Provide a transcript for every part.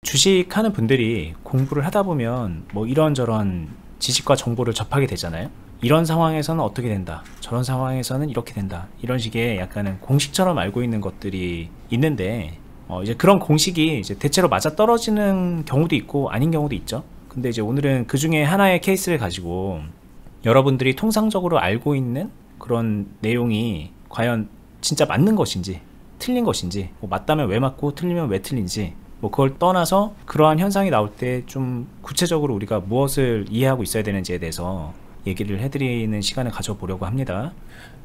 주식하는 분들이 공부를 하다 보면 뭐 이런저런 지식과 정보를 접하게 되잖아요. 이런 상황에서는 어떻게 된다, 저런 상황에서는 이렇게 된다, 이런 식의 약간은 공식처럼 알고 있는 것들이 있는데, 이제 그런 공식이 이제 대체로 맞아 떨어지는 경우도 있고 아닌 경우도 있죠. 근데 이제 오늘은 그 중에 하나의 케이스를 가지고 여러분들이 통상적으로 알고 있는 그런 내용이 과연 진짜 맞는 것인지 틀린 것인지, 뭐 맞다면 왜 맞고 틀리면 왜 틀린지, 뭐 그걸 떠나서 그러한 현상이 나올 때 좀 구체적으로 우리가 무엇을 이해하고 있어야 되는지에 대해서 얘기를 해드리는 시간을 가져보려고 합니다.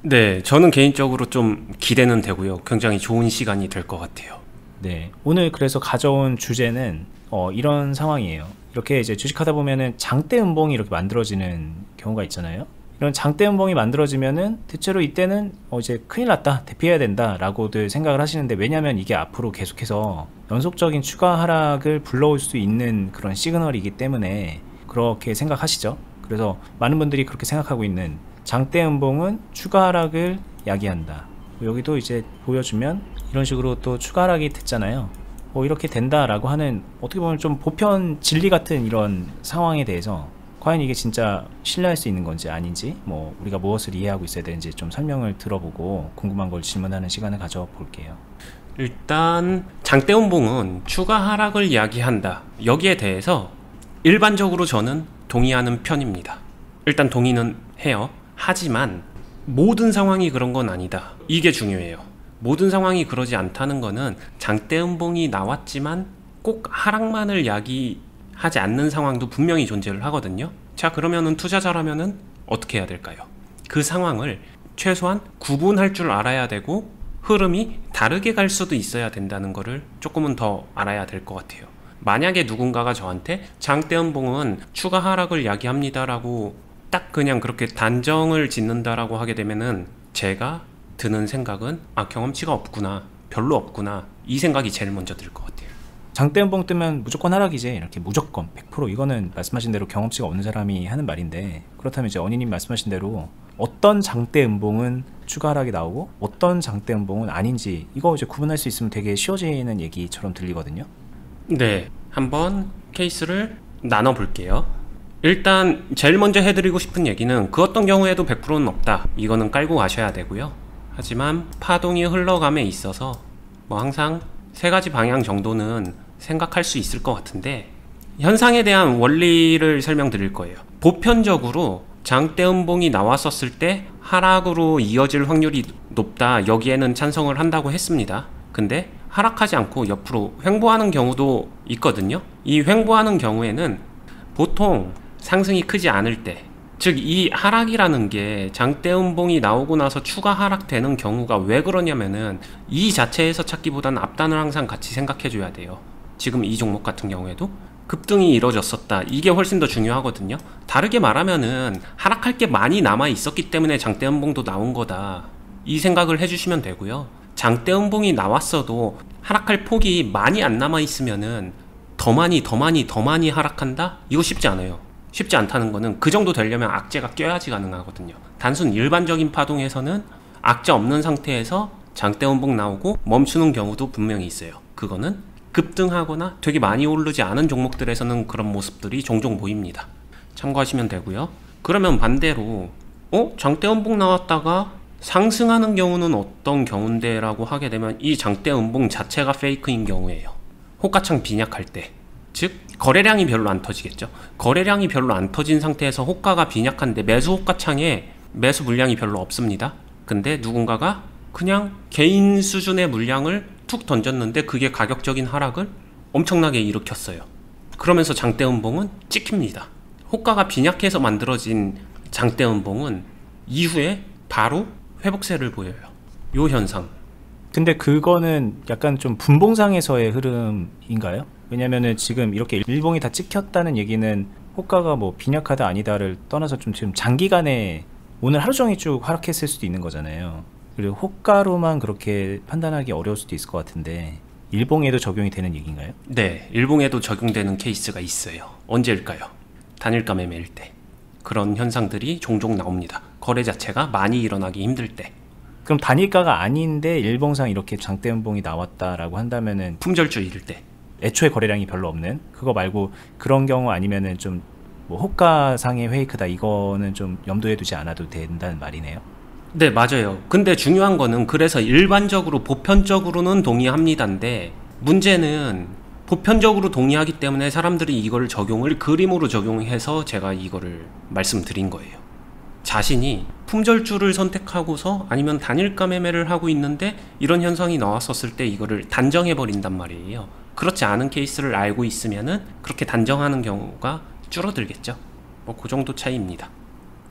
네, 저는 개인적으로 좀 기대는 되고요. 굉장히 좋은 시간이 될 것 같아요. 네, 오늘 그래서 가져온 주제는 이런 상황이에요. 이렇게 이제 주식하다 보면은 장대 음봉이 이렇게 만들어지는 경우가 있잖아요. 이런 장대 음봉이 만들어지면은 대체로 이때는 이제 큰일 났다, 대피해야 된다 라고들 생각을 하시는데, 왜냐면 이게 앞으로 계속해서 연속적인 추가 하락을 불러올 수 있는 그런 시그널이기 때문에 그렇게 생각하시죠. 그래서 많은 분들이 그렇게 생각하고 있는 장대 음봉은 추가 하락을 야기한다. 여기도 이제 보여주면 이런 식으로 또 추가 하락이 됐잖아요. 이렇게 된다라고 하는, 어떻게 보면 좀 보편 진리 같은 이런 상황에 대해서 과연 이게 진짜 신뢰할 수 있는 건지 아닌지, 뭐 우리가 무엇을 이해하고 있어야 되는지 좀 설명을 들어보고 궁금한 걸 질문하는 시간을 가져볼게요. 일단 장대음봉은 추가 하락을 이야기한다. 여기에 대해서 일반적으로 저는 동의하는 편입니다. 일단 동의는 해요. 하지만 모든 상황이 그런 건 아니다. 이게 중요해요. 모든 상황이 그러지 않다는 거는 장대음봉이 나왔지만 꼭 하락만을 야기하지 않는 상황도 분명히 존재를 하거든요. 자, 그러면은 투자자라면은 어떻게 해야 될까요? 그 상황을 최소한 구분할 줄 알아야 되고, 흐름이 다르게 갈 수도 있어야 된다는 거를 조금은 더 알아야 될 것 같아요. 만약에 누군가가 저한테 장대음봉은 추가 하락을 야기합니다라고 딱 그냥 그렇게 단정을 짓는다라고 하게 되면은 제가 드는 생각은 경험치가 없구나, 별로 없구나, 이 생각이 제일 먼저 들 것 같아요. 장대 음봉 뜨면 무조건 하락이지, 이렇게 무조건 100%, 이거는 말씀하신 대로 경험치가 없는 사람이 하는 말인데, 그렇다면 이제 언니님 말씀하신 대로 어떤 장대 음봉은 추가 하락이 나오고 어떤 장대 음봉은 아닌지, 이거 이제 구분할 수 있으면 되게 쉬워지는 얘기처럼 들리거든요. 네, 한번 케이스를 나눠볼게요. 일단 제일 먼저 해드리고 싶은 얘기는 그 어떤 경우에도 100%는 없다, 이거는 깔고 가셔야 되고요. 하지만 파동이 흘러감에 있어서 뭐 항상 세 가지 방향 정도는 생각할 수 있을 것 같은데, 현상에 대한 원리를 설명드릴 거예요. 보편적으로 장대음봉이 나왔었을 때 하락으로 이어질 확률이 높다, 여기에는 찬성을 한다고 했습니다. 근데 하락하지 않고 옆으로 횡보하는 경우도 있거든요. 이 횡보하는 경우에는 보통 상승이 크지 않을 때, 즉 이 하락이라는 게 장대음봉이 나오고 나서 추가 하락되는 경우가 왜 그러냐면은 이 자체에서 찾기보다는 앞단을 항상 같이 생각해 줘야 돼요. 지금 이 종목 같은 경우에도 급등이 이뤄졌었다, 이게 훨씬 더 중요하거든요. 다르게 말하면은 하락할 게 많이 남아 있었기 때문에 장대음봉도 나온 거다, 이 생각을 해주시면 되고요. 장대음봉이 나왔어도 하락할 폭이 많이 안 남아 있으면은 더 많이 하락한다? 이거 쉽지 않아요. 쉽지 않다는 거는 그 정도 되려면 악재가 껴야지 가능하거든요. 단순 일반적인 파동에서는 악재 없는 상태에서 장대음봉 나오고 멈추는 경우도 분명히 있어요. 그거는 급등하거나 되게 많이 오르지 않은 종목들에서는 그런 모습들이 종종 보입니다. 참고하시면 되고요. 그러면 반대로 장대음봉 나왔다가 상승하는 경우는 어떤 경우인데 라고 하게 되면, 이 장대음봉 자체가 페이크인 경우예요. 호가창 빈약할 때, 즉 거래량이 별로 안 터지겠죠. 거래량이 별로 안 터진 상태에서 호가가 빈약한데 매수 호가창에 매수 물량이 별로 없습니다. 근데 누군가가 그냥 개인 수준의 물량을 툭 던졌는데 그게 가격적인 하락을 엄청나게 일으켰어요. 그러면서 장대음봉은 찍힙니다. 호가가 빈약해서 만들어진 장대음봉은 이후에 바로 회복세를 보여요. 요 현상. 근데 그거는 약간 좀 분봉상에서의 흐름인가요? 왜냐면은 지금 이렇게 일봉이 다 찍혔다는 얘기는 호가가 뭐 빈약하다 아니다를 떠나서 좀 지금 장기간에 오늘 하루 종일 쭉 하락했을 수도 있는 거잖아요. 그리고 호가로만 그렇게 판단하기 어려울 수도 있을 것 같은데, 일봉에도 적용이 되는 얘기인가요? 네, 일봉에도 적용되는 케이스가 있어요. 언제일까요? 단일가 매매일 때. 그런 현상들이 종종 나옵니다. 거래 자체가 많이 일어나기 힘들 때. 그럼 단일가가 아닌데 일봉상 이렇게 장대음봉이 나왔다라고 한다면은 품절주의일 때. 애초에 거래량이 별로 없는 그거 말고 그런 경우 아니면은 좀 뭐 호가상의 페이크다 이거는 좀 염두에 두지 않아도 된다는 말이네요. 네, 맞아요. 근데 중요한 거는 그래서 일반적으로 보편적으로는 동의합니다인데 문제는 보편적으로 동의하기 때문에 사람들이 이걸 적용을 그림으로 적용해서 제가 이거를 말씀드린 거예요. 자신이 품절주를 선택하고서 아니면 단일가 매매를 하고 있는데 이런 현상이 나왔었을 때 이거를 단정해 버린단 말이에요. 그렇지 않은 케이스를 알고 있으면은 그렇게 단정하는 경우가 줄어들겠죠. 뭐 그 정도 차이입니다.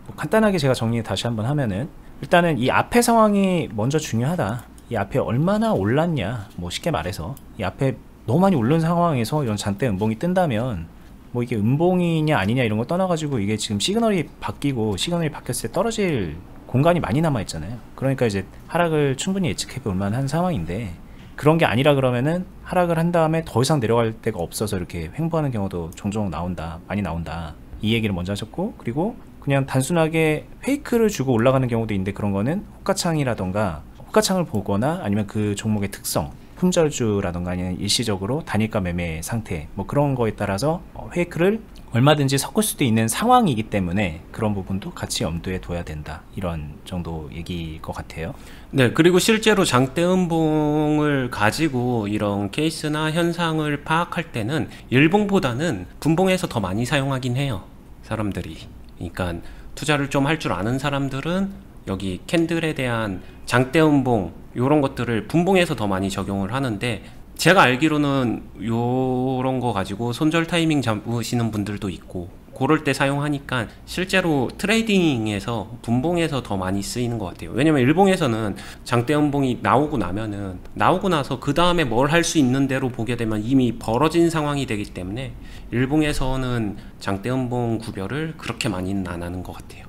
뭐 간단하게 제가 정리 다시 한번 하면은 일단은 이 앞에 상황이 먼저 중요하다. 이 앞에 얼마나 올랐냐. 뭐 쉽게 말해서 이 앞에 너무 많이 오른 상황에서 이런 장대 음봉이 뜬다면 뭐 이게 음봉이냐 아니냐 이런 거 떠나가지고 이게 지금 시그널이 바뀌고 시그널이 바뀌었을 때 떨어질 공간이 많이 남아있잖아요. 그러니까 이제 하락을 충분히 예측해 볼 만한 상황인데 그런 게 아니라 그러면은 하락을 한 다음에 더 이상 내려갈 데가 없어서 이렇게 횡보하는 경우도 종종 나온다. 많이 나온다. 이 얘기를 먼저 하셨고 그리고 그냥 단순하게 페이크를 주고 올라가는 경우도 있는데 그런 거는 호가창이라던가 호가창을 보거나 아니면 그 종목의 특성 품절주라던가 아니면 일시적으로 단일가 매매 상태 뭐 그런 거에 따라서 페이크를 얼마든지 섞을 수도 있는 상황이기 때문에 그런 부분도 같이 염두에 둬야 된다 이런 정도 얘기일 것 같아요. 네, 그리고 실제로 장대 음봉을 가지고 이런 케이스나 현상을 파악할 때는 일봉보다는 분봉에서 더 많이 사용하긴 해요, 사람들이. 그러니까 투자를 좀 할 줄 아는 사람들은 여기 캔들에 대한 장대 음봉 요런 것들을 분봉에서 더 많이 적용을 하는데 제가 알기로는 요런 거 가지고 손절 타이밍 잡으시는 분들도 있고 그럴 때 사용하니까 실제로 트레이딩에서 분봉에서 더 많이 쓰이는 것 같아요. 왜냐면 일봉에서는 장대 음봉이 나오고 나서 그 다음에 뭘 할 수 있는 대로 보게 되면 이미 벌어진 상황이 되기 때문에 일봉에서는 장대 음봉 구별을 그렇게 많이는 안 하는 것 같아요.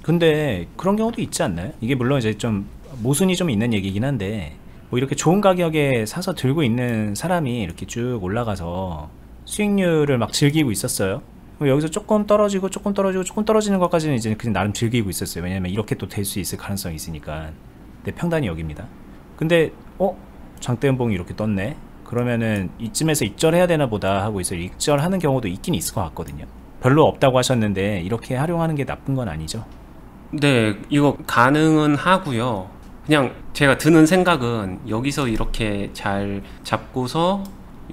근데 그런 경우도 있지 않나요? 이게 물론 이제 좀 모순이 좀 있는 얘기긴 한데 뭐 이렇게 좋은 가격에 사서 들고 있는 사람이 이렇게 쭉 올라가서 수익률을 막 즐기고 있었어요. 여기서 조금 떨어지고 조금 떨어지는 것까지는 이제 그냥 나름 즐기고 있었어요. 왜냐면 이렇게 또 될 수 있을 가능성이 있으니까. 내 평단이 여기입니다. 근데 장대 음봉이 이렇게 떴네. 그러면은 이쯤에서 익절해야 되나 보다 하고 있어요. 익절하는 경우도 있긴 있을 것 같거든요. 별로 없다고 하셨는데 이렇게 활용하는 게 나쁜 건 아니죠. 네, 이거 가능은 하고요. 그냥 제가 드는 생각은 여기서 이렇게 잘 잡고서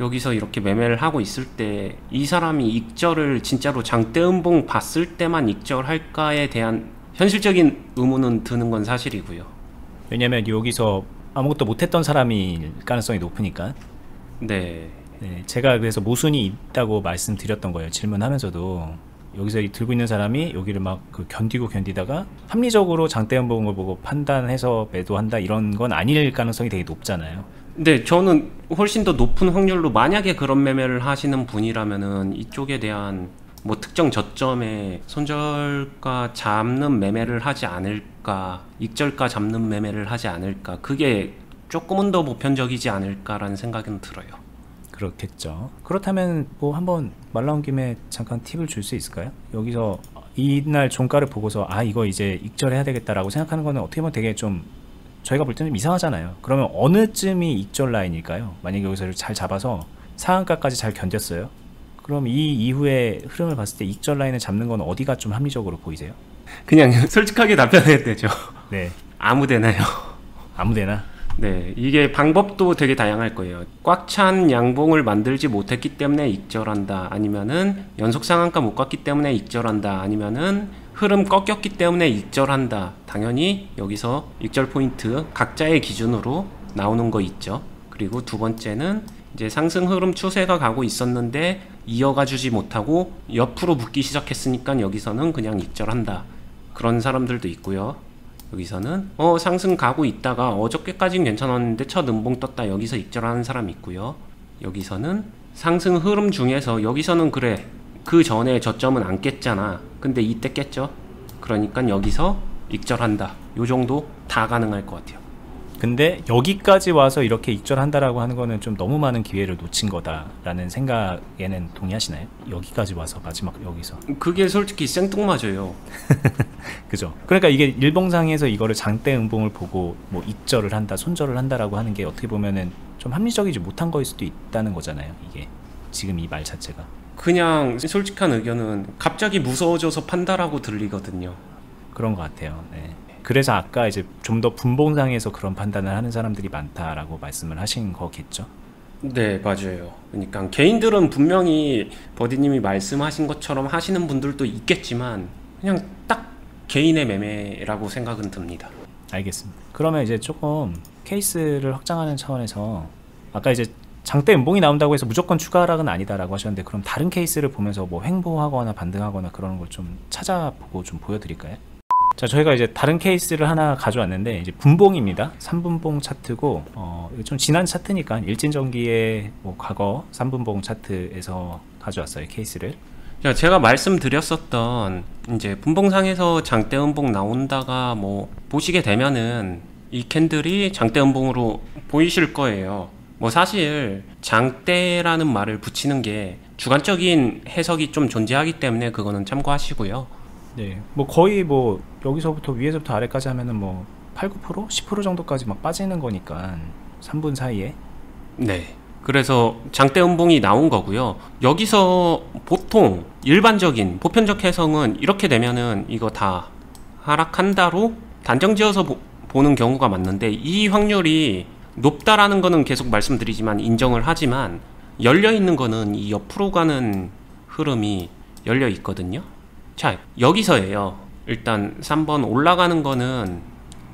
여기서 이렇게 매매를 하고 있을 때 이 사람이 익절을 진짜로 장대 음봉 봤을 때만 익절할까에 대한 현실적인 의문은 드는 건 사실이고요. 왜냐면 여기서 아무것도 못했던 사람일 가능성이 높으니까. 네. 네, 제가 그래서 모순이 있다고 말씀드렸던 거예요. 질문하면서도 여기서 들고 있는 사람이 여기를 막 견디다가 합리적으로 장대 음봉을 보고 판단해서 매도한다 이런 건 아닐 가능성이 되게 높잖아요. 네, 저는 훨씬 더 높은 확률로 만약에 그런 매매를 하시는 분이라면은 이쪽에 대한 뭐 특정 저점에 손절가 잡는 매매를 하지 않을까, 익절가 잡는 매매를 하지 않을까, 그게 조금은 더 보편적이지 않을까라는 생각은 들어요. 그렇겠죠. 그렇다면 뭐 한번 말 나온 김에 잠깐 팁을 줄 수 있을까요? 여기서 이날 종가를 보고서 이거 이제 익절해야 되겠다라고 생각하는 거는 어떻게 보면 되게 좀 저희가 볼 때는 좀 이상하잖아요. 그러면 어느쯤이 익절 라인일까요? 만약에 여기서 잘 잡아서 상한가까지 잘 견뎠어요. 그럼 이 이후에 흐름을 봤을 때 익절 라인을 잡는 건 어디가 좀 합리적으로 보이세요? 그냥 솔직하게 답변해야 되죠. 네. 아무데나요. 아무데나? 네, 이게 방법도 되게 다양할 거예요. 꽉 찬 양봉을 만들지 못했기 때문에 익절한다, 아니면은 연속 상한가 못 갔기 때문에 익절한다, 아니면은 흐름 꺾였기 때문에 익절한다. 당연히 여기서 익절 포인트 각자의 기준으로 나오는 거 있죠. 그리고 두 번째는 이제 상승 흐름 추세가 가고 있었는데 이어가 주지 못하고 옆으로 붙기 시작했으니까 여기서는 그냥 익절한다. 그런 사람들도 있고요. 여기서는 상승 가고 있다가 어저께까진 괜찮았는데 첫 음봉 떴다, 여기서 익절하는 사람 있고요. 여기서는 상승 흐름 중에서 여기서는 그래, 그 전에 저점은 안 깼잖아, 근데 이때 깼죠, 그러니까 여기서 익절한다. 요 정도 다 가능할 것 같아요. 근데 여기까지 와서 이렇게 익절한다라고 하는 거는 좀 너무 많은 기회를 놓친 거다라는 생각에는 동의하시나요? 여기까지 와서 마지막 여기서 그게 솔직히 생뚱맞아요. 그죠? 그러니까 이게 일봉상에서 이거를 장대 음봉을 보고 뭐 익절을 한다, 손절을 한다라고 하는 게 어떻게 보면은 좀 합리적이지 못한 거일 수도 있다는 거잖아요. 이게 지금 이 말 자체가. 그냥 솔직한 의견은 갑자기 무서워져서 판다라고 들리거든요. 그런 것 같아요. 네. 그래서 아까 이제 좀 더 분봉상에서 그런 판단을 하는 사람들이 많다라고 말씀을 하신 거겠죠. 네, 맞아요. 그러니까 개인들은 분명히 버디님이 말씀하신 것처럼 하시는 분들도 있겠지만 그냥 딱 개인의 매매라고 생각은 듭니다. 알겠습니다. 그러면 이제 조금 케이스를 확장하는 차원에서 아까 이제 장대 음봉이 나온다고 해서 무조건 추가 하락은 아니다라고 하셨는데, 그럼 다른 케이스를 보면서 뭐 횡보하거나 반등하거나 그런 걸 좀 찾아보고 좀 보여드릴까요? 자, 저희가 이제 다른 케이스를 하나 가져왔는데 이제 분봉입니다. 3분봉 차트고 이거 좀 지난 차트니까 일진전기의 뭐 과거 3분봉 차트에서 가져왔어요, 케이스를. 자, 제가 말씀드렸었던 이제 분봉상에서 장대 음봉 나온다가 뭐 보시게 되면은 이 캔들이 장대 음봉으로 보이실 거예요. 뭐 사실 장대라는 말을 붙이는 게 주관적인 해석이 좀 존재하기 때문에 그거는 참고하시고요. 네, 뭐 거의 뭐 여기서부터 위에서부터 아래까지 하면은 뭐 8, 9%? 10% 정도까지 막 빠지는 거니까 3분 사이에. 네. 그래서 장대 음봉이 나온 거고요. 여기서 보통 일반적인 보편적 해석은 이렇게 되면은 이거 다 하락한다로 단정지어서 보는 경우가 많는데, 이 확률이 높다라는 거는 계속 말씀드리지만 인정을 하지만 열려 있는 거는 이 옆으로 가는 흐름이 열려 있거든요. 자, 여기서예요. 일단 3번 올라가는 거는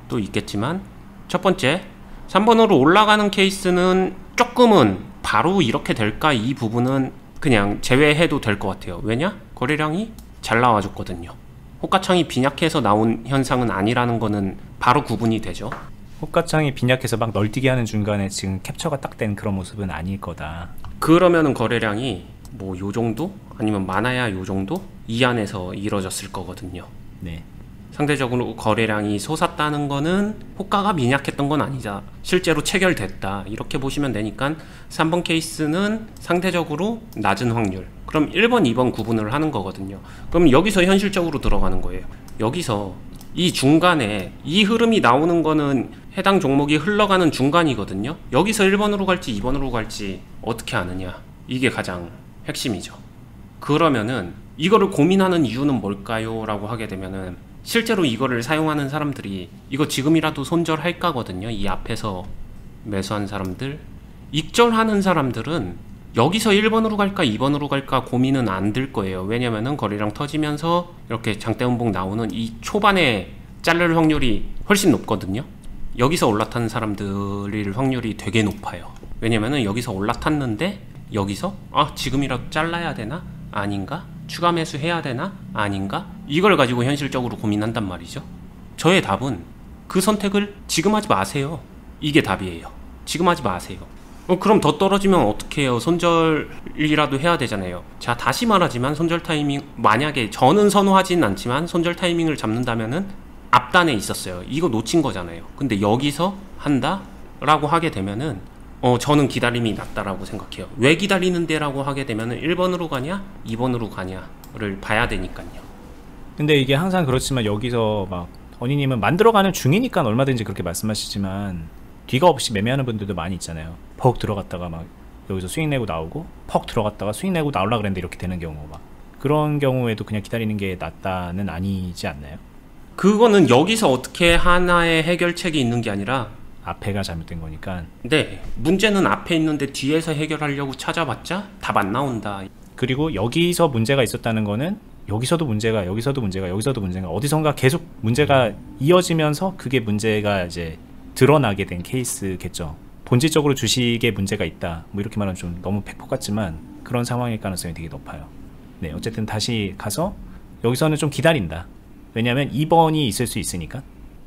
또 있겠지만, 첫 번째 3번으로 올라가는 케이스는 조금은 바로 이렇게 될까, 이 부분은 그냥 제외해도 될 것 같아요. 왜냐? 거래량이 잘 나와줬거든요. 호가창이 빈약해서 나온 현상은 아니라는 거는 바로 구분이 되죠. 호가창이 빈약해서 막 널뛰기 하는 중간에 지금 캡처가 딱 된 그런 모습은 아닐 거다. 그러면은 거래량이 뭐 요 정도? 아니면 많아야 요 정도? 이 안에서 이루어졌을 거거든요. 네. 상대적으로 거래량이 솟았다는 거는 호가가 미약했던 건 아니자 실제로 체결됐다, 이렇게 보시면 되니까 3번 케이스는 상대적으로 낮은 확률, 그럼 1번 2번 구분을 하는 거거든요. 그럼 여기서 현실적으로 들어가는 거예요. 여기서 이 중간에 이 흐름이 나오는 거는 해당 종목이 흘러가는 중간이거든요. 여기서 1번으로 갈지 2번으로 갈지 어떻게 아느냐, 이게 가장 핵심이죠. 그러면은 이거를 고민하는 이유는 뭘까요? 라고 하게 되면은 실제로 이거를 사용하는 사람들이 이거 지금이라도 손절할까거든요. 이 앞에서 매수한 사람들, 익절하는 사람들은 여기서 1번으로 갈까 2번으로 갈까 고민은 안 들 거예요. 왜냐면은 거래량 터지면서 이렇게 장대 음봉 나오는 이 초반에 자를 확률이 훨씬 높거든요. 여기서 올라탄 사람들일 확률이 되게 높아요. 왜냐면은 여기서 올라탔는데 여기서 지금이라도 잘라야 되나? 아닌가? 추가 매수해야 되나? 아닌가? 이걸 가지고 현실적으로 고민한단 말이죠. 저의 답은 그 선택을 지금 하지 마세요. 이게 답이에요. 지금 하지 마세요. 그럼 더 떨어지면 어떻게 해요? 손절이라도 해야 되잖아요. 자, 다시 말하지만 손절 타이밍, 만약에 저는 선호하진 않지만 손절 타이밍을 잡는다면은 앞단에 있었어요. 이거 놓친 거잖아요. 근데 여기서 한다? 라고 하게 되면은 저는 기다림이 낫다라고 생각해요. 왜 기다리는데? 라고 하게 되면은 1번으로 가냐 2번으로 가냐를 봐야 되니까요. 근데 이게 항상 그렇지만 여기서 막 언니님은 만들어가는 중이니까 얼마든지 그렇게 말씀하시지만 뒤가 없이 매매하는 분들도 많이 있잖아요. 퍽 들어갔다가 막 여기서 수익 내고 나오고, 퍽 들어갔다가 수익 내고 나오려고 그랬는데 이렇게 되는 경우, 막 그런 경우에도 그냥 기다리는 게 낫다는 아니지 않나요? 그거는 여기서 어떻게 하나의 해결책이 있는 게 아니라 앞에가 잘못된 거니까. 네, 문제는 앞에 있는데 뒤에서 해결하려고 찾아봤자 답 안 나온다. 그리고 여기서 문제가 있었다는 거는 여기서도 문제가, 여기서도 문제가, 여기서도 문제가, 어디선가 계속 문제가 이어지면서 그게 문제가 이제 드러나게 된 케이스겠죠. 본질적으로 주식에 문제가 있다, 뭐 이렇게 말하면 좀 너무 팩폭 같지만 그런 상황일 가능성이 되게 높아요. 네, 어쨌든 다시 가서 여기서는 좀 기다린다. 왜냐하면 2번이 있을 수 있으니까.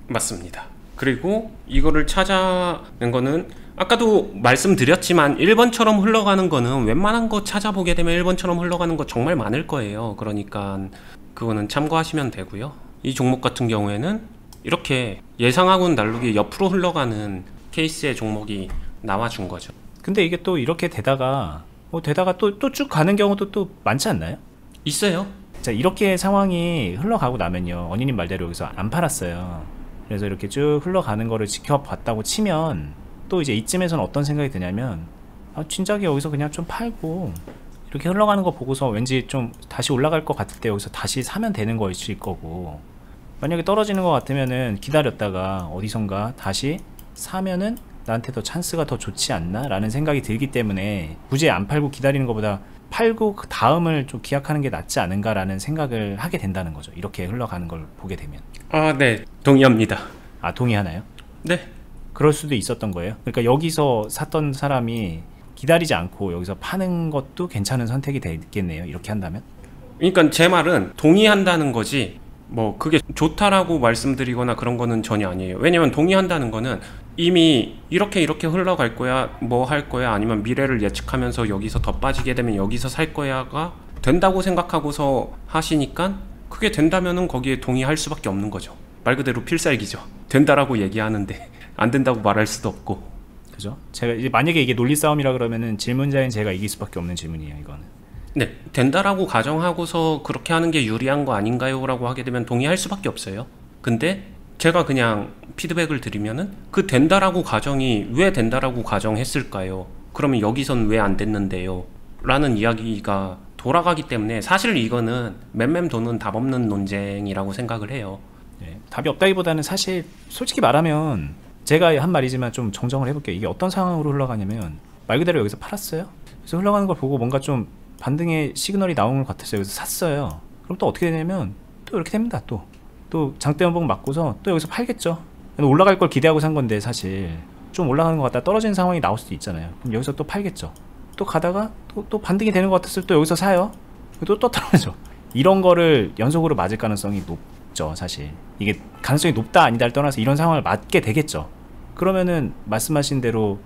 맞습니다. 그리고 이거를 찾아낸 거는 아까도 말씀드렸지만 1번처럼 흘러가는 거는 웬만한 거 찾아보게 되면 1번처럼 흘러가는 거 정말 많을 거예요. 그러니까 그거는 참고하시면 되고요. 이 종목 같은 경우에는 이렇게 예상하고는 다르게 옆으로 흘러가는 케이스의 종목이 나와준 거죠. 근데 이게 또 이렇게 되다가 또 쭉 가는 경우도 또 많지 않나요? 있어요. 자, 이렇게 상황이 흘러가고 나면요, 언니님 말대로 여기서 안 팔았어요. 그래서 이렇게 쭉 흘러가는 거를 지켜봤다고 치면 또 이제 이쯤에서는 어떤 생각이 드냐면 진작에 여기서 그냥 좀 팔고 이렇게 흘러가는 거 보고서 왠지 좀 다시 올라갈 것 같을 때 여기서 다시 사면 되는 거일 거고, 만약에 떨어지는 것 같으면은 기다렸다가 어디선가 다시 사면은 나한테 더 찬스가 더 좋지 않나 라는 생각이 들기 때문에 굳이 안 팔고 기다리는 것보다 팔고 그 다음을 좀 기약하는 게 낫지 않은가 라는 생각을 하게 된다는 거죠. 이렇게 흘러가는 걸 보게 되면. 네, 동의합니다. 동의하나요? 네. 그럴 수도 있었던 거예요. 그러니까 여기서 샀던 사람이 기다리지 않고 여기서 파는 것도 괜찮은 선택이 되겠네요. 이렇게 한다면. 그러니까 제 말은 동의한다는 거지 뭐 그게 좋다라고 말씀드리거나 그런 거는 전혀 아니에요. 왜냐면 동의한다는 거는 이미 이렇게 흘러갈 거야, 뭐 할 거야, 아니면 미래를 예측하면서 여기서 더 빠지게 되면 여기서 살 거야가 된다고 생각하고서 하시니까, 그게 된다면은 거기에 동의할 수밖에 없는 거죠. 말 그대로 필살기죠. 된다라고 얘기하는데 안 된다고 말할 수도 없고. 그죠? 제가 이제 만약에 이게 논리 싸움이라 그러면은 질문자인 제가 이길 수밖에 없는 질문이에요, 이거는. 네, 된다라고 가정하고서 그렇게 하는 게 유리한 거 아닌가요? 라고 하게 되면 동의할 수밖에 없어요. 근데 제가 그냥 피드백을 드리면은 그 된다라고 가정이 왜 된다라고 가정했을까요? 그러면 여기선 왜 안 됐는데요? 라는 이야기가 돌아가기 때문에 사실 이거는 맴맴 도는 답 없는 논쟁이라고 생각을 해요. 네, 답이 없다기보다는 사실 솔직히 말하면 제가 한 말이지만 좀 정정을 해볼게요. 이게 어떤 상황으로 흘러가냐면 말 그대로 여기서 팔았어요. 그래서 흘러가는 걸 보고 뭔가 좀 반등의 시그널이 나오는 것 같았어요. 여기서 샀어요. 그럼 또 어떻게 되냐면 또 이렇게 됩니다. 또 장대 연봉 맞고서 또 여기서 팔겠죠. 올라갈 걸 기대하고 산 건데 사실 좀 올라가는 것 같다 떨어지는 상황이 나올 수도 있잖아요. 그럼 여기서 또 팔겠죠. 또 가다가 또 반등이 되는 것 같았을 때 또 여기서 사요. 또 떨어져. 이런 거를 연속으로 맞을 가능성이 높죠. 사실 이게 가능성이 높다 아니다를 떠나서 이런 상황을 맞게 되겠죠. 그러면은 말씀하신 대로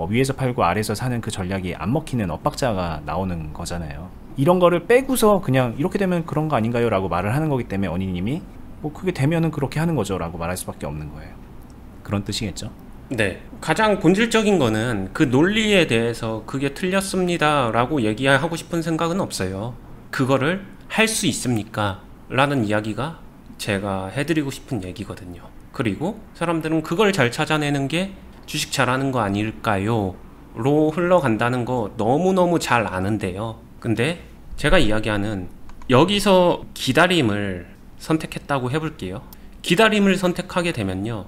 위에서 팔고 아래에서 사는 그 전략이 안 먹히는 엇박자가 나오는 거잖아요. 이런 거를 빼고서 그냥 이렇게 되면 그런 거 아닌가요? 라고 말을 하는 거기 때문에 언니님이 뭐 그게 되면은 그렇게 하는 거죠 라고 말할 수밖에 없는 거예요. 그런 뜻이겠죠. 네, 가장 본질적인 거는 그 논리에 대해서 그게 틀렸습니다 라고 얘기하고 싶은 생각은 없어요. 그거를 할 수 있습니까? 라는 이야기가 제가 해드리고 싶은 얘기거든요. 그리고 사람들은 그걸 잘 찾아내는 게 주식 잘하는 거 아닐까요? 로 흘러간다는 거 너무너무 잘 아는데요. 근데 제가 이야기하는 여기서 기다림을 선택했다고 해볼게요. 기다림을 선택하게 되면요,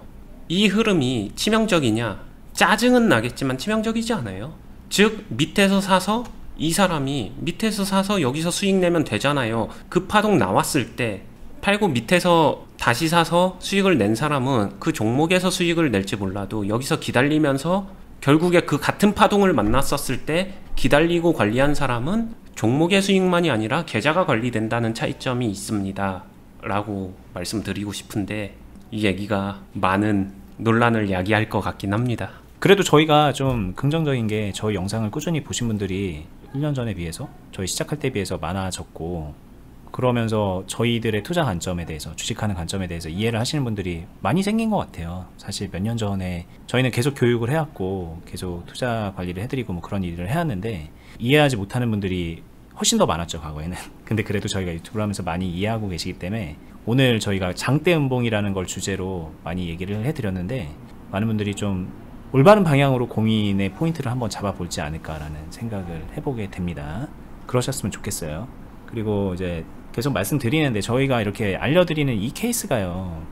이 흐름이 치명적이냐? 짜증은 나겠지만 치명적이지 않아요. 즉 밑에서 사서 이 사람이 밑에서 사서 여기서 수익 내면 되잖아요. 그 파동 나왔을 때 팔고 밑에서 다시 사서 수익을 낸 사람은 그 종목에서 수익을 낼지 몰라도 여기서 기다리면서 결국에 그 같은 파동을 만났었을 때 기다리고 관리한 사람은 종목의 수익만이 아니라 계좌가 관리된다는 차이점이 있습니다 라고 말씀드리고 싶은데, 이 얘기가 많은 논란을 야기할 것 같긴 합니다. 그래도 저희가 좀 긍정적인 게 저희 영상을 꾸준히 보신 분들이 1년 전에 비해서 저희 시작할 때 비해서 많아졌고, 그러면서 저희들의 투자 관점에 대해서, 주식하는 관점에 대해서 이해를 하시는 분들이 많이 생긴 것 같아요. 사실 몇 년 전에 저희는 계속 교육을 해왔고 계속 투자 관리를 해드리고 뭐 그런 일을 해왔는데 이해하지 못하는 분들이 훨씬 더 많았죠, 과거에는. 근데 그래도 저희가 유튜브를 하면서 많이 이해하고 계시기 때문에 오늘 저희가 장대 음봉이라는 걸 주제로 많이 얘기를 해드렸는데, 많은 분들이 좀 올바른 방향으로 고민의 포인트를 한번 잡아볼지 않을까라는 생각을 해보게 됩니다. 그러셨으면 좋겠어요. 그리고 이제 계속 말씀드리는데 저희가 이렇게 알려드리는 이 케이스가요,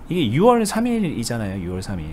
이게 6월 3일이잖아요 6월 3일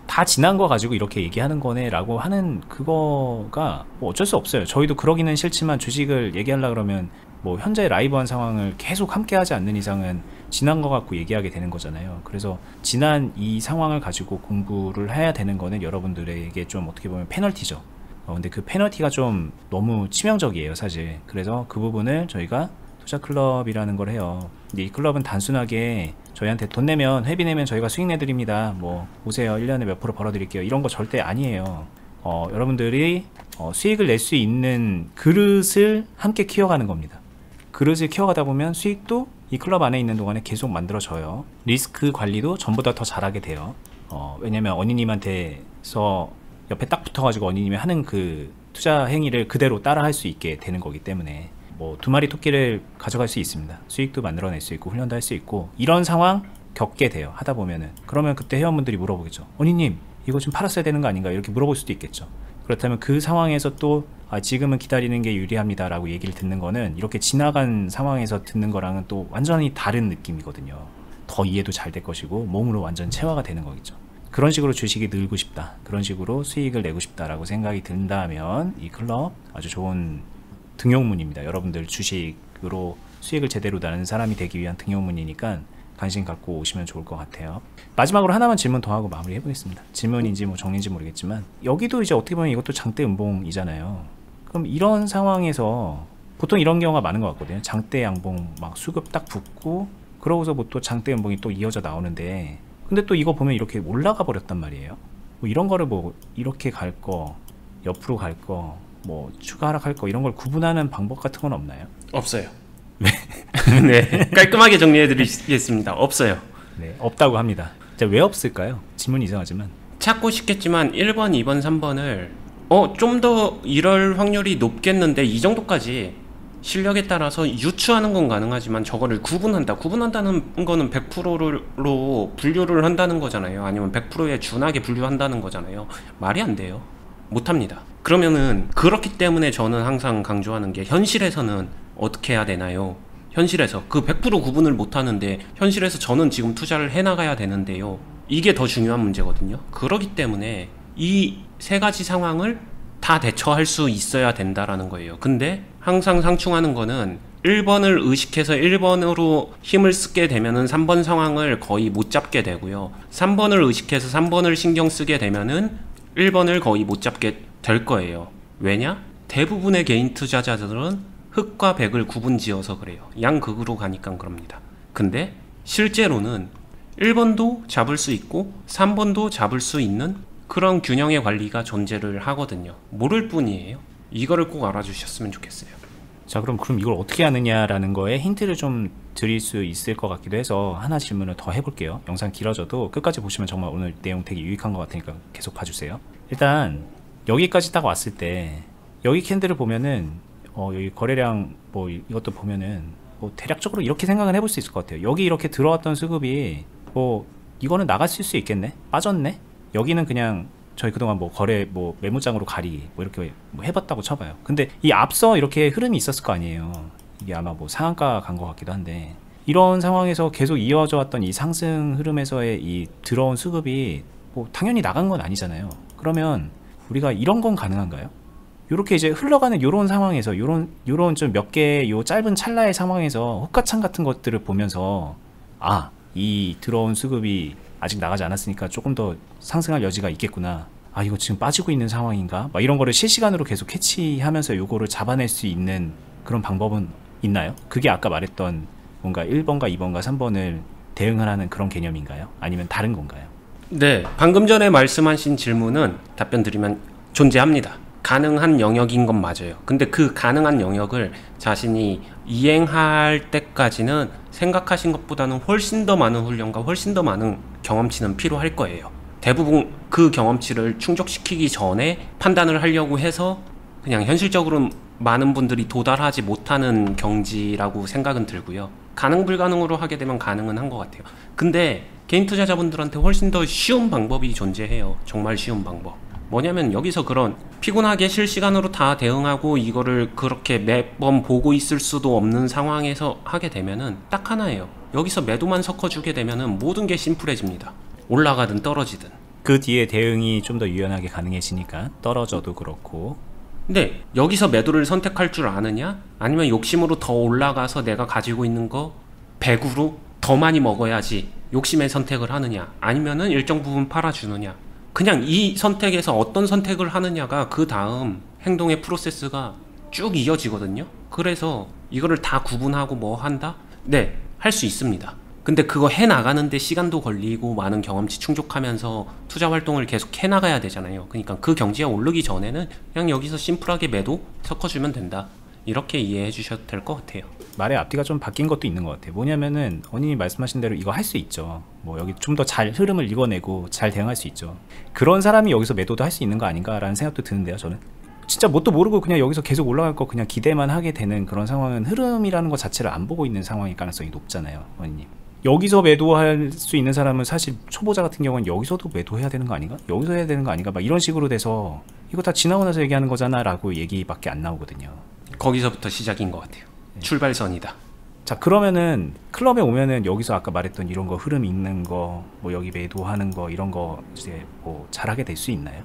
다 지난 거 가지고 이렇게 얘기하는 거네 라고 하는 그거가 뭐 어쩔 수 없어요. 저희도 그러기는 싫지만 주식을 얘기하려고 그러면 뭐 현재 라이브한 상황을 계속 함께 하지 않는 이상은 지난 거 갖고 얘기하게 되는 거잖아요. 그래서 지난 이 상황을 가지고 공부를 해야 되는 거는 여러분들에게 좀 어떻게 보면 페널티죠. 근데 그 페널티가 좀 너무 치명적이에요 사실. 그래서 그 부분을 저희가 투자클럽이라는 걸 해요. 근데 이 클럽은 단순하게 저희한테 돈 내면, 회비 내면 저희가 수익 내드립니다, 뭐 오세요 1년에 몇 프로 벌어드릴게요, 이런 거 절대 아니에요. 여러분들이 수익을 낼 수 있는 그릇을 함께 키워가는 겁니다. 그릇을 키워가다 보면 수익도 이 클럽 안에 있는 동안에 계속 만들어져요. 리스크 관리도 전보다 더 잘하게 돼요. 왜냐면 언니님한테서 옆에 딱 붙어가지고 언니님이 하는 그 투자 행위를 그대로 따라 할 수 있게 되는 거기 때문에 뭐 두 마리 토끼를 가져갈 수 있습니다. 수익도 만들어낼 수 있고 훈련도 할 수 있고, 이런 상황 겪게 돼요 하다 보면은. 그러면 그때 회원분들이 물어보겠죠. 언니님 이거 좀 팔았어야 되는 거 아닌가 이렇게 물어볼 수도 있겠죠. 그렇다면 그 상황에서 또 지금은 기다리는 게 유리합니다 라고 얘기를 듣는 거는 이렇게 지나간 상황에서 듣는 거랑은 또 완전히 다른 느낌이거든요. 더 이해도 잘 될 것이고 몸으로 완전 체화가 되는 거겠죠. 그런 식으로 주식이 늘고 싶다, 그런 식으로 수익을 내고 싶다라고 생각이 든다면 이 클럽 아주 좋은 등용문입니다. 여러분들 주식으로 수익을 제대로 나는 사람이 되기 위한 등용문이니까 관심 갖고 오시면 좋을 것 같아요. 마지막으로 하나만 질문 더 하고 마무리 해보겠습니다. 질문인지 뭐 정리인지 모르겠지만 여기도 이제 어떻게 보면 이것도 장대 음봉이잖아요. 그럼 이런 상황에서 보통 이런 경우가 많은 것 같거든요. 장대 양봉 막 수급 딱 붙고 그러고서 뭐 또 장대 음봉이 또 이어져 나오는데, 근데 또 이거 보면 이렇게 올라가 버렸단 말이에요. 뭐 이런 거를 뭐 이렇게 갈 거, 옆으로 갈 거, 뭐 추가 하락할 거 이런 걸 구분하는 방법 같은 건 없나요? 없어요. 네, 깔끔하게 정리해드리겠습니다. 없어요. 네, 없다고 합니다. 왜 없을까요? 질문이 이상하지만 찾고 싶겠지만 1번, 2번, 3번을 좀 더 이럴 확률이 높겠는데 이 정도까지 실력에 따라서 유추하는 건 가능하지만 저거를 구분한다는 거는 100%로 분류를 한다는 거잖아요. 아니면 100%에 준하게 분류한다는 거잖아요. 말이 안 돼요. 못합니다. 그러면은 그렇기 때문에 저는 항상 강조하는 게 현실에서는 어떻게 해야 되나요? 현실에서 그 100% 구분을 못하는데 현실에서 저는 지금 투자를 해나가야 되는데요. 이게 더 중요한 문제거든요. 그렇기 때문에 이 세 가지 상황을 다 대처할 수 있어야 된다라는 거예요. 근데 항상 상충하는 거는 1번을 의식해서 1번으로 힘을 쓰게 되면은 3번 상황을 거의 못 잡게 되고요. 3번을 의식해서 3번을 신경 쓰게 되면은 1번을 거의 못 잡게 될 거예요. 왜냐? 대부분의 개인 투자자들은 흑과 백을 구분지어서 그래요. 양극으로 가니까 그럽니다. 근데 실제로는 1번도 잡을 수 있고 3번도 잡을 수 있는 그런 균형의 관리가 존재를 하거든요. 모를 뿐이에요. 이거를 꼭 알아주셨으면 좋겠어요. 자, 그럼 이걸 어떻게 하느냐라는 거에 힌트를 좀 드릴 수 있을 것 같기도 해서 하나 질문을 더 해볼게요. 영상 길어져도 끝까지 보시면 정말 오늘 내용 되게 유익한 것 같으니까 계속 봐주세요. 일단 여기까지 딱 왔을 때 여기 캔들을 보면은 여기 거래량 뭐 이것도 보면은 뭐 대략적으로 이렇게 생각을 해볼 수 있을 것 같아요. 여기 이렇게 들어왔던 수급이 뭐 이거는 나갔을 수 있겠네, 빠졌네, 여기는 그냥 저희 그동안 뭐 거래 뭐 메모장으로 가리 뭐 이렇게 뭐 해봤다고 쳐봐요. 근데 이 앞서 이렇게 흐름이 있었을 거 아니에요. 이게 아마 뭐 상한가 간 것 같기도 한데, 이런 상황에서 계속 이어져 왔던 이 상승 흐름에서의 이 들어온 수급이 뭐 당연히 나간 건 아니잖아요. 그러면 우리가 이런 건 가능한가요? 요렇게 이제 흘러가는 요런 상황에서 요런 좀 몇 개 요 짧은 찰나의 상황에서 호가창 같은 것들을 보면서 이 들어온 수급이 아직 나가지 않았으니까 조금 더 상승할 여지가 있겠구나, 이거 지금 빠지고 있는 상황인가, 막 이런 거를 실시간으로 계속 캐치하면서 요거를 잡아낼 수 있는 그런 방법은 있나요? 그게 아까 말했던 뭔가 1번과 2번과 3번을 대응하라는 그런 개념인가요? 아니면 다른 건가요? 네, 방금 전에 말씀하신 질문은 답변 드리면 존재합니다. 가능한 영역인 건 맞아요. 근데 그 가능한 영역을 자신이 이행할 때까지는 생각하신 것보다는 훨씬 더 많은 훈련과 훨씬 더 많은 경험치는 필요할 거예요. 대부분 그 경험치를 충족시키기 전에 판단을 하려고 해서 그냥 현실적으로 많은 분들이 도달하지 못하는 경지라고 생각은 들고요. 가능 불가능으로 하게 되면 가능은 한 것 같아요. 근데 개인 투자자분들한테 훨씬 더 쉬운 방법이 존재해요. 정말 쉬운 방법. 뭐냐면 여기서 그런 피곤하게 실시간으로 다 대응하고 이거를 그렇게 매번 보고 있을 수도 없는 상황에서 하게 되면은 딱 하나예요. 여기서 매도만 섞어주게 되면은 모든 게 심플해집니다. 올라가든 떨어지든. 그 뒤에 대응이 좀 더 유연하게 가능해지니까 떨어져도 그렇고. 근데 여기서 매도를 선택할 줄 아느냐? 아니면 욕심으로 더 올라가서 내가 가지고 있는 거 100으로 더 많이 먹어야지 욕심의 선택을 하느냐? 아니면은 일정 부분 팔아주느냐? 그냥 이 선택에서 어떤 선택을 하느냐가 그 다음 행동의 프로세스가 쭉 이어지거든요. 그래서 이거를 다 구분하고 뭐 한다? 네, 할 수 있습니다. 근데 그거 해나가는데 시간도 걸리고 많은 경험치 충족하면서 투자 활동을 계속 해나가야 되잖아요. 그러니까 그 경지에 오르기 전에는 그냥 여기서 심플하게 매도 섞어주면 된다, 이렇게 이해해 주셔도 될 것 같아요. 말의 앞뒤가 좀 바뀐 것도 있는 것 같아요. 뭐냐면은 언님이 말씀하신 대로 이거 할 수 있죠. 뭐 여기 좀 더 잘 흐름을 읽어내고 잘 대응할 수 있죠. 그런 사람이 여기서 매도도 할 수 있는 거 아닌가라는 생각도 드는데요. 저는 진짜 뭣도 모르고 그냥 여기서 계속 올라갈 거 그냥 기대만 하게 되는 그런 상황은 흐름이라는 것 자체를 안 보고 있는 상황일 가능성이 높잖아요, 언님. 여기서 매도할 수 있는 사람은 사실 초보자 같은 경우는 여기서도 매도해야 되는 거 아닌가? 여기서 해야 되는 거 아닌가? 막 이런 식으로 돼서 이거 다 지나고 나서 얘기하는 거잖아 라고 얘기밖에 안 나오거든요. 거기서부터 시작인 것 같아요. 출발선이다. 자, 그러면은 클럽에 오면은 여기서 아까 말했던 이런 거 흐름 읽는 거, 뭐 여기 매도하는 거 이런 거 이제 뭐 잘하게 될 수 있나요?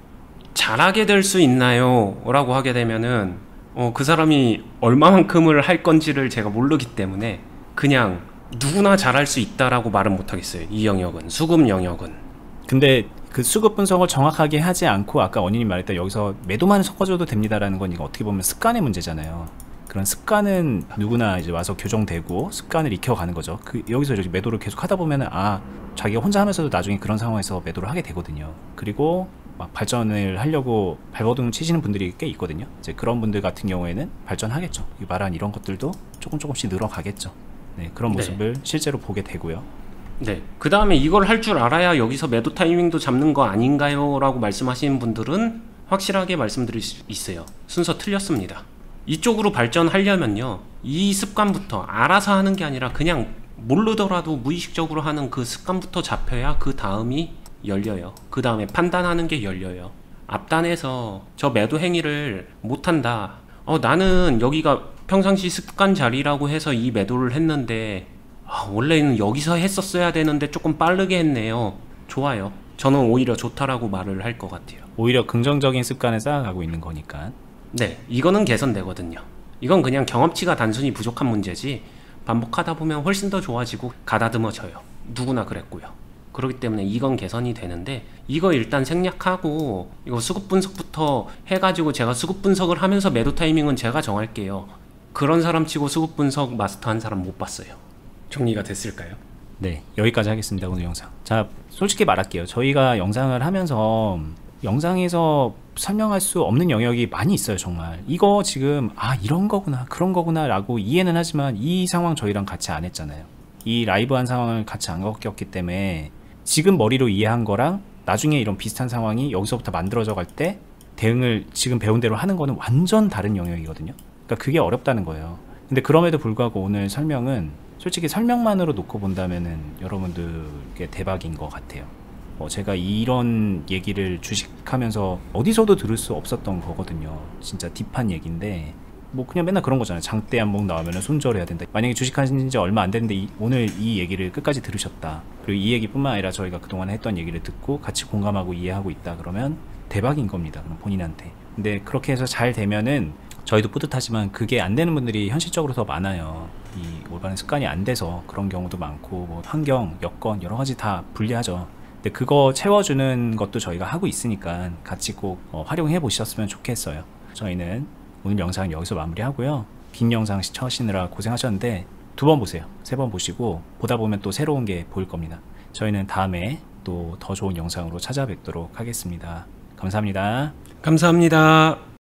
잘하게 될 수 있나요? 라고 하게 되면은 그 사람이 얼마만큼을 할 건지를 제가 모르기 때문에 그냥 누구나 잘할 수 있다라고 말은 못하겠어요. 이 영역은, 수급 영역은. 근데 그 수급 분석을 정확하게 하지 않고 아까 원인이 말했던 여기서 매도만 섞어줘도 됩니다라는 건 이거 어떻게 보면 습관의 문제잖아요. 그런 습관은 누구나 이제 와서 교정되고 습관을 익혀가는 거죠. 여기서 이렇게 매도를 계속 하다 보면은 자기가 혼자 하면서도 나중에 그런 상황에서 매도를 하게 되거든요. 그리고 막 발전을 하려고 발버둥 치시는 분들이 꽤 있거든요. 이제 그런 분들 같은 경우에는 발전하겠죠. 이 말한 이런 것들도 조금씩 늘어가겠죠. 네, 그런 모습을 실제로 보게 되고요. 네, 그 다음에 이걸 할 줄 알아야 여기서 매도 타이밍도 잡는 거 아닌가요? 라고 말씀하시는 분들은 확실하게 말씀드릴 수 있어요. 순서 틀렸습니다. 이쪽으로 발전하려면요, 이 습관부터 알아서 하는 게 아니라 그냥 모르더라도 무의식적으로 하는 그 습관부터 잡혀야 그 다음이 열려요. 그 다음에 판단하는 게 열려요. 앞단에서 저 매도 행위를 못한다, 나는 여기가 평상시 습관 자리라고 해서 이 매도를 했는데 원래는 여기서 했었어야 되는데 조금 빠르게 했네요. 좋아요. 저는 오히려 좋다라고 말을 할 것 같아요. 오히려 긍정적인 습관을 쌓아가고 있는 거니까. 네, 이거는 개선되거든요. 이건 그냥 경험치가 단순히 부족한 문제지 반복하다 보면 훨씬 더 좋아지고 가다듬어져요. 누구나 그랬고요. 그렇기 때문에 이건 개선이 되는데, 이거 일단 생략하고 이거 수급 분석부터 해가지고 제가 수급 분석을 하면서 매도 타이밍은 제가 정할게요. 그런 사람 치고 수급 분석 마스터한 사람 못 봤어요. 정리가 됐을까요? 네, 여기까지 하겠습니다. 오늘 영상. 자, 솔직히 말할게요. 저희가 영상을 하면서 영상에서 설명할 수 없는 영역이 많이 있어요. 정말 이거 지금 이런 거구나 그런 거구나 라고 이해는 하지만 이 상황 저희랑 같이 안 했잖아요. 이 라이브한 상황을 같이 안 겪었기 때문에 지금 머리로 이해한 거랑 나중에 이런 비슷한 상황이 여기서부터 만들어져 갈 때 대응을 지금 배운 대로 하는 거는 완전 다른 영역이거든요. 그러니까 그게 어렵다는 거예요. 근데 그럼에도 불구하고 오늘 설명은 솔직히 설명만으로 놓고 본다면은 여러분들께 대박인 것 같아요. 제가 이런 얘기를 주식하면서 어디서도 들을 수 없었던 거거든요. 진짜 딥한 얘기인데 뭐 그냥 맨날 그런 거잖아요. 장대 한복 나오면 손절해야 된다. 만약에 주식하신 지 얼마 안 됐는데 오늘 이 얘기를 끝까지 들으셨다. 그리고 이 얘기뿐만 아니라 저희가 그동안 했던 얘기를 듣고 같이 공감하고 이해하고 있다. 그러면 대박인 겁니다. 그럼 본인한테. 근데 그렇게 해서 잘 되면은 저희도 뿌듯하지만 그게 안 되는 분들이 현실적으로 더 많아요. 이 올바른 습관이 안 돼서 그런 경우도 많고 뭐 환경, 여건 여러 가지 다 불리하죠. 근데 그거 채워주는 것도 저희가 하고 있으니까 같이 꼭 활용해 보셨으면 좋겠어요. 저희는 오늘 영상은 여기서 마무리하고요. 긴 영상 시청하시느라 고생하셨는데 2번 보세요. 3번 보시고 보다 보면 또 새로운 게 보일 겁니다. 저희는 다음에 또 더 좋은 영상으로 찾아뵙도록 하겠습니다. 감사합니다. 감사합니다.